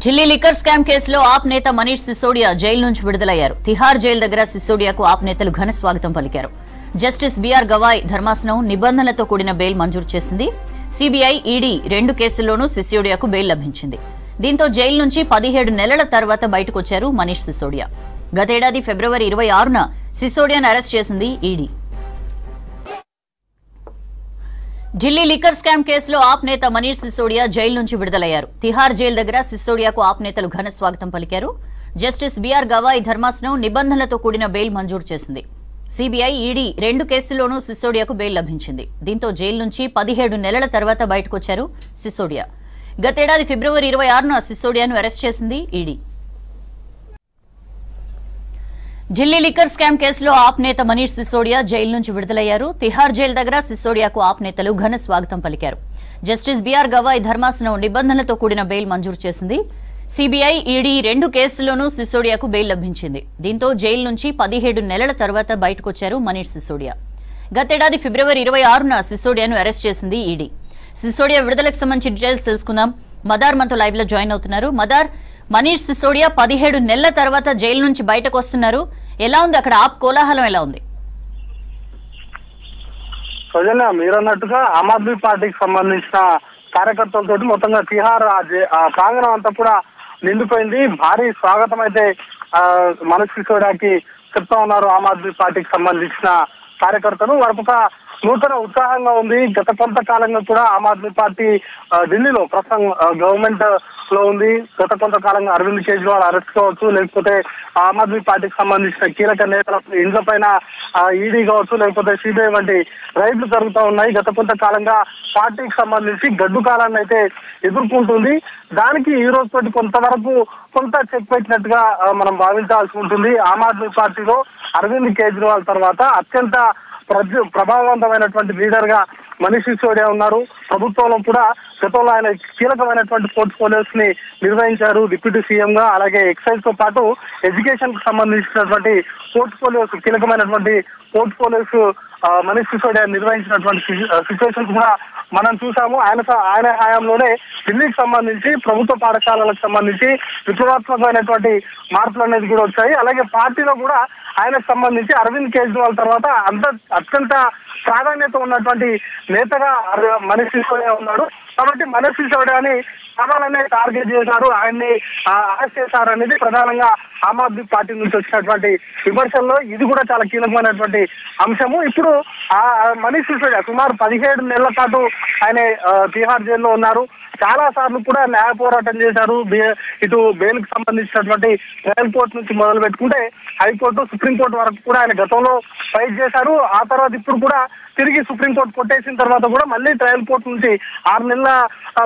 Delhi liquor scam కేసులో ఆప్ నేత Manish Sisodia jail నుంచి విడుదలయ్యారు. తిహార్ జైలు దగ్గర సిసోడియాకు ఆప్ నేతలు ఘన స్వాగతం పలికారు. జస్టిస్ బిఆర్ గవాయ్ ధర్మాసనం నిబంధనలతో కూడిన బెయిల్ మంజూరు చేసింది. సిబిఐ, ఈడీ రెండు కేసుల్లోనూ సిసోడియాకు బెయిల్ లభించింది. దీంతో జైలు నుంచి 17 నెలల తర్వాత బయటకొచ్చారు మనీష్ సిసోడియా. గతేడాది ఫిబ్రవరి 26న సిసోడియాను అరెస్ట్ చేసింది ఈడీ. ఢిల్లీ లిక్కర్ స్కామ్ కేసులో ఆప్ నేత మనీష్ సిసోడియా జైలు నుంచి విడుదలయ్యారు. తిహార్ జైలు దగ్గర సిసోడియాకు ఆప్ నేతలు ఘన స్వాగతం పలికారు. జస్టిస్ బిఆర్ గవాయ్ ధర్మాసనం నిబంధనలతో కూడిన బెయిల్ మంజూరు చేసింది. సిబిఐ, ఈడీ రెండు కేసుల్లోనూ సిసోడియాకు బెయిల్ లభించింది. దీంతో జైలు నుంచి 17 నెలల తర్వాత బయటకొచ్చారు సిసోడియా. గతేడాది ఫిబ్రవరి 26న సిసోడియాను అరెస్ట్ చేసింది ఈడీ. ఢిల్లీ లిక్కర్ స్కామ్ కేసులో ఆప్ నేత మనీష్ సిసోడియా జైలు నుంచి విడుదలయ్యారు. తిహార్ జైలు దగ్గర సిసోడియాకు ఆప్ నేతలు ఘన స్వాగతం పలికారు. జస్టిస్ బిఆర్ గవాయ్ ధర్మాసనం నిబంధనలతో కూడిన బెయిల్ మంజూరు చేసింది. సిబిఐ, ఈడీ రెండు కేసుల్లోనూ సిసోడియాకు బెయిల్ లభించింది. దీంతో జైలు నుంచి 17 నెలల తర్వాత బయటకొచ్చారు మనీష్ సిసోడియా. గతేడాది ఫిబ్రవరి 26న సిసోడియాను అరెస్ట్ చేసింది ఈడీ. సిసోడియా విడుదలకు సంబంధించి డీటెయిల్స్ తెలుసుకుందాం. మదార్ మనతో లైవ్ లో జాయిన్ అవుతున్నారు. మదార్, మనీష్ సిసోడియా 17 నెలల తర్వాత జైలు నుంచి బయటకు వస్తున్నారు. ఎలా ఉంది అక్కడ ఆప్ కోలాహలం ఎలా ఉంది? సౌజన్య, మీరన్నట్టుగా ఆమ్ ఆద్మీ పార్టీకి సంబంధించిన కార్యకర్తలతో మొత్తంగా తిహార్ ప్రాంగణం అంతా కూడా నిండిపోయింది. భారీ స్వాగతం అయితే మనీష్ సిసోడియాకి చెప్తా ఉన్నారు ఆమ్ ఆద్మీ పార్టీకి సంబంధించిన కార్యకర్తలు. వారికి నూతన ఉత్సాహంగా ఉంది. గత కొంతకాలంగా కూడా ఆమ్ ఆద్మీ పార్టీ ఢిల్లీలో ప్రస్తుతం గవర్నమెంట్ లో ఉంది. గత కొంతకాలంగా అరవింద్ కేజ్రీవాల్ అరెస్ట్ కావచ్చు, లేకపోతే ఆమ్ ఆద్మీ పార్టీకి సంబంధించిన కీలక నేతల ఇండ్ల పైన ఈడీ కావచ్చు, లేకపోతే సిబిఐ వంటి రైడ్లు జరుగుతూ ఉన్నాయి. గత కొంతకాలంగా పార్టీకి సంబంధించి గడ్డు కాలాన్ని అయితే ఎదుర్కొంటుంది. దానికి ఈ రోజుతోటి కొంత చెక్ పెట్టినట్టుగా మనం భావించాల్సి ఉంటుంది. ఆమ్ ఆద్మీ పార్టీలో అరవింద్ కేజ్రీవాల్ తర్వాత అత్యంత ప్రభావవంతమైనటువంటి లీడర్ గా మనీష్ సిసోడియా ఉన్నారు. ప్రభుత్వంలో కూడా గతంలో ఆయన కీలకమైనటువంటి పోర్ట్ఫోలియోస్ ని నిర్వహించారు డిప్యూటీ సీఎం గా. అలాగే ఎక్సైజ్ తో పాటు ఎడ్యుకేషన్ కు సంబంధించినటువంటి కీలకమైనటువంటి పోర్ట్ఫోలియోస్ మనీష్ సిసోడియా నిర్వహించినటువంటి సిచ్యువేషన్ కూడా మనం చూసాము. ఆయన హయాంలోనే ఢిల్లీకి సంబంధించి ప్రభుత్వ పాఠశాలలకు సంబంధించి విప్లవాత్మకమైనటువంటి మార్పులు అనేది కూడా వచ్చాయి. అలాగే పార్టీలో కూడా ఆయనకు సంబంధించి అరవింద్ కేజ్రీవాల్ తర్వాత అత్యంత ప్రాధాన్యత ఉన్నటువంటి నేతగా మనీష్ సిసోడియా ఉన్నాడు. కాబట్టి మనీష్ సిసోడియాని సవాలనే టార్గెట్ చేశారు, ఆయన్ని అరెస్ట్ చేశారు అనేది ప్రధానంగా ఆమ్ ఆద్మీ పార్టీ నుంచి వచ్చినటువంటి విమర్శల్లో ఇది కూడా చాలా కీలకమైనటువంటి అంశము. ఇప్పుడు మనీష్ సిసోడియా సుమారు 17 నెలల పాటు ఆయన తిహార్ జైల్లో ఉన్నారు. చాలా సార్లు కూడా న్యాయ పోరాటం చేశారు. ఇటు బెయిల్ కు సంబంధించినటువంటి ట్రయల్ కోర్టు నుంచి మొదలు పెట్టుకుంటే హైకోర్టు, సుప్రీంకోర్టు వరకు కూడా ఆయన గతంలో ఫైట్ చేశారు. ఆ తర్వాత ఇప్పుడు కూడా తిరిగి సుప్రీంకోర్టు కొట్టేసిన తర్వాత కూడా మళ్ళీ ట్రయల్ కోర్టు నుంచి 6 నెలల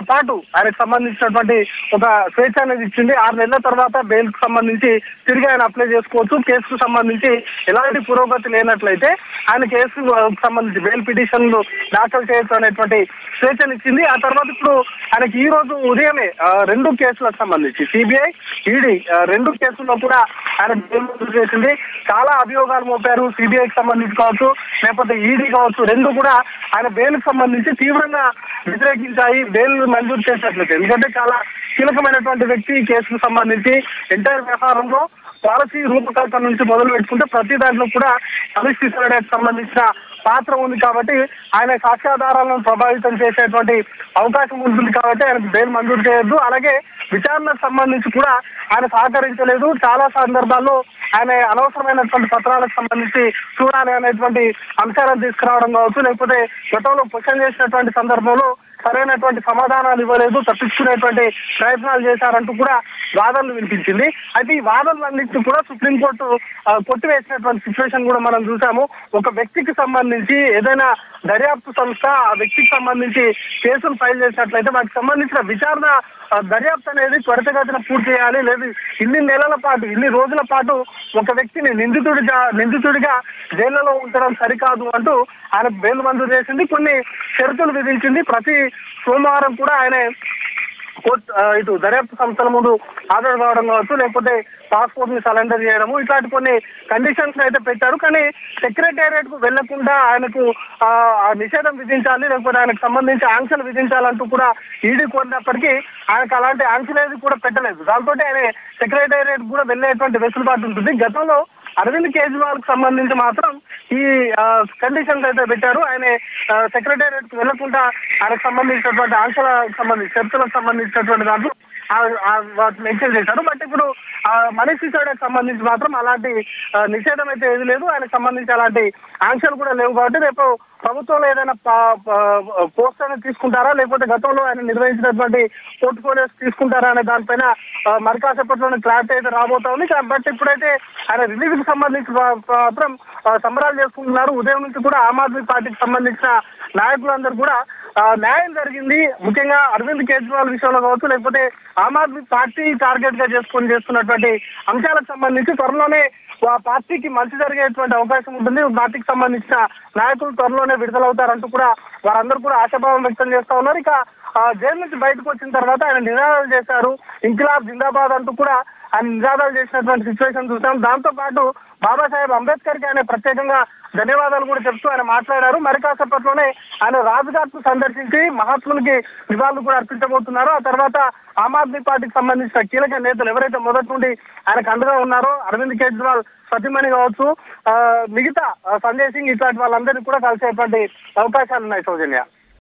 పాటు ఆయనకు సంబంధించినటువంటి ఒక స్వేచ్ఛ అనేది ఇచ్చింది. 6 నెలల తర్వాత బెయిల్ కు సంబంధించి తిరిగి ఆయన అప్లై చేసుకోవచ్చు. కేసుకు సంబంధించి ఎలాంటి పురోగతి లేనట్లయితే ఆయన కేసుకు సంబంధించి బెయిల్ పిటిషన్లు దాఖలు చేయొచ్చు అనేటువంటి స్వేచ్ఛనిచ్చింది. ఆ తర్వాత ఇప్పుడు ఆయనకి ఈ రోజు ఉదయమే 2 కేసులకు సంబంధించి సిబిఐ, ఈడీ 2 కేసుల్లో కూడా ఆయన బెయిల్ మంజూరు చేసింది. చాలా అభియోగాలు మోపారు. సిబిఐకి సంబంధించి కావచ్చు, లేకపోతే ఈడీ కావచ్చు, 2 కూడా ఆయన బెయిల్ కు సంబంధించి తీవ్రంగా వ్యతిరేకించాయి బెయిల్ మంజూరు చేసినట్లయితే. ఎందుకంటే చాలా కీలకమైనటువంటి వ్యక్తి కేసుకు సంబంధించి ఎంటైర్ వ్యవహారంలో పాలసీ రూపకల్పన నుంచి మొదలు పెట్టుకుంటే ప్రతి దాంట్లో కూడా మనీష్ సిసోడియాకి సంబంధించిన పాత్ర ఉంది. కాబట్టి ఆయన సాక్ష్యాధారాలను ప్రభావితం చేసేటువంటి అవకాశం ఉంటుంది. కాబట్టి ఆయనకు బెయిల్ మంజూరు చేయొద్దు. అలాగే విచారణకు సంబంధించి కూడా ఆయన సహకరించలేదు. చాలా సందర్భాల్లో ఆయన అనవసరమైనటువంటి పత్రాలకు సంబంధించి చూడాలి అనేటువంటి అంశాలను తీసుకురావడం కావచ్చు, లేకపోతే గతంలో క్వశ్చన్ చేసినటువంటి సందర్భంలో సరైనటువంటి సమాధానాలు ఇవ్వలేదు, తప్పించుకునేటువంటి ప్రయత్నాలు చేశారంటూ కూడా వాదనలు వినిపించింది. అయితే ఈ వాదనలన్నింటినీ కూడా సుప్రీంకోర్టు కొట్టివేసినటువంటి సిచ్యువేషన్ కూడా మనం చూసాము. ఒక వ్యక్తికి సంబంధించి ఏదైనా దర్యాప్తు సంస్థ ఆ వ్యక్తికి సంబంధించి కేసులు ఫైల్ చేసినట్లయితే వాటికి సంబంధించిన విచారణ దర్యాప్తు అనేది త్వరితగతిన పూర్తి చేయాలి. లేదు ఇన్ని రోజుల పాటు ఒక వ్యక్తిని నిందితుడిగా జైళ్లలో ఉంచడం సరికాదు అంటూ ఆయన బెయిల్ మంజూరు చేసింది. కొన్ని షరతులు విధించింది. ప్రతి సోమవారం కూడా ఆయన ఇటు దర్యాప్తు సంస్థల ముందు హాజరు కావడం కావచ్చు, లేకపోతే పాస్పోర్ట్ ని సరెండర్ చేయడము, ఇట్లాంటి కొన్ని కండిషన్స్ అయితే పెట్టారు. కానీ సెక్రటేరియట్ కు వెళ్లకుండా ఆయనకు నిషేధం విధించాలి, లేకపోతే ఆయనకు సంబంధించి ఆంక్షలు విధించాలంటూ కూడా ఈడీ కోరినప్పటికీ ఆయనకు అలాంటి ఆంక్షలు ఏది కూడా పెట్టలేదు. దాంతో ఆయన సెక్రటేరియట్ కూడా వెళ్లేటువంటి వెసులుబాటు ఉంటుంది. గతంలో అరవింద్ కేజ్రీవాల్ కు సంబంధించి మాత్రం ఈ కండిషన్స్ అయితే పెట్టారు. ఆయన సెక్రటేరియట్ కు వెళ్లకుండా ఆయనకు సంబంధించినటువంటి ఆంక్షలకు సంబంధించి షరతులకు సంబంధించినటువంటి దాంట్లో వాటిని మెన్షన్ చేశారు. బట్ ఇప్పుడు మనీష్ సిసోడియాకి సంబంధించి మాత్రం అలాంటి నిషేధం అయితే ఏది లేదు. ఆయనకు సంబంధించి అలాంటి ఆంక్షలు కూడా లేవు. కాబట్టి రేపు ప్రభుత్వంలో ఏదైనా పోస్ట్ అనేది తీసుకుంటారా, లేకపోతే గతంలో ఆయన నిర్వహించినటువంటి పోర్ట్ఫోలియోస్ తీసుకుంటారా అనే దానిపైన మరి కాసేపట్లోనే క్లారిటీ అయితే రాబోతా ఉంది. బట్ ఇప్పుడైతే ఆయన రిలీజ్ కి సంబంధించి మాత్రం సంబరాలు చేసుకుంటున్నారు. ఉదయం నుంచి కూడా ఆమ్ ఆద్మీ పార్టీకి సంబంధించిన నాయకులందరూ కూడా న్యాయం జరిగింది, ముఖ్యంగా అరవింద్ కేజ్రీవాల్ విషయంలో కావచ్చు, లేకపోతే ఆమ్ ఆద్మీ పార్టీ టార్గెట్ గా చేసుకొని చేస్తున్నటువంటి అంశాలకు సంబంధించి త్వరలోనే పార్టీకి మంచి జరిగేటువంటి అవకాశం ఉంటుంది. పార్టీకి సంబంధించిన నాయకులు త్వరలోనే విడుదలవుతారంటూ కూడా వారందరూ కూడా ఆశాభావం వ్యక్తం చేస్తా ఉన్నారు. ఇక జైలు నుంచి బయటకు వచ్చిన తర్వాత ఆయన నినాదాలు చేశారు, ఇంకిలాబ్ జిందాబాద్ అంటూ కూడా ఆయన నినాదాలు చేసినటువంటి సిచ్యువేషన్ చూసాం. దాంతో పాటు బాబాసాహెబ్ అంబేద్కర్ కి ఆయన ప్రత్యేకంగా ధన్యవాదాలు కూడా చెప్తూ ఆయన మాట్లాడారు. మరి కాసేపట్లోనే ఆయన రాజ్ఘాట్ కు సందర్శించి మహాత్మునికి నివాళులు కూడా అర్పించబోతున్నారు. ఆ తర్వాత ఆమ్ ఆద్మీ పార్టీకి సంబంధించిన కీలక నేతలు ఎవరైతే మొదటి నుండి ఆయనకు అండగా ఉన్నారో, అరవింద్ కేజ్రీవాల్ సతీమణి కావచ్చు, మిగతా సంజయ్ సింగ్, ఇట్లాంటి వాళ్ళందరినీ కూడా కలిసేటువంటి అవకాశాలు ఉన్నాయి. సౌజన్య.